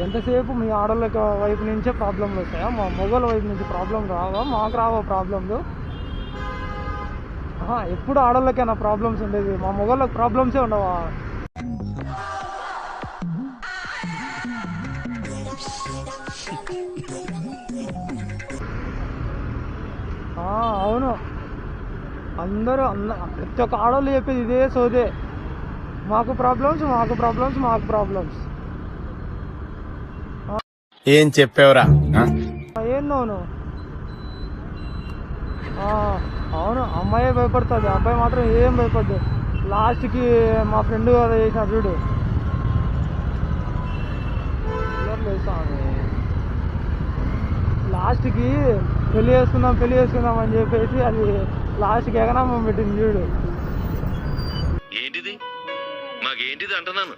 ఎంతసేపు మీ ఆడవాళ్ళ వైపు నుంచే ప్రాబ్లంలు వస్తాయా? మా మొగోళ్ళ వైపు నుంచి ప్రాబ్లం రావా? మాకు రావా ప్రాబ్లంలు? ఎప్పుడు ఆడవాళ్ళకేనా ప్రాబ్లమ్స్ ఉండేది? మా మొగోళ్ళకి ప్రాబ్లమ్సే ఉండవా? అవును, అందరూ ప్రతి ఒక్క ఆడవాళ్ళు చెప్పేది ఇదే సోదే. మాకు ప్రాబ్లమ్స్, మాకు ప్రాబ్లమ్స్, మాకు ప్రాబ్లమ్స్. ఏం చెప్పావురా? ఏం నువ్వు? అవును, అమ్మాయే భయపడుతుంది, అబ్బాయి మాత్రం ఏం భయపడ్డు. లాస్ట్కి మా ఫ్రెండ్ కదా చేసినాడు చూడు, లాస్ట్కి పెళ్లి చేసుకుందాం అని చెప్పేసి అది లాస్ట్కి ఎగనామం పెట్టింది చూడు. ఏంటిది? మాకేంటిది అంటున్నాను.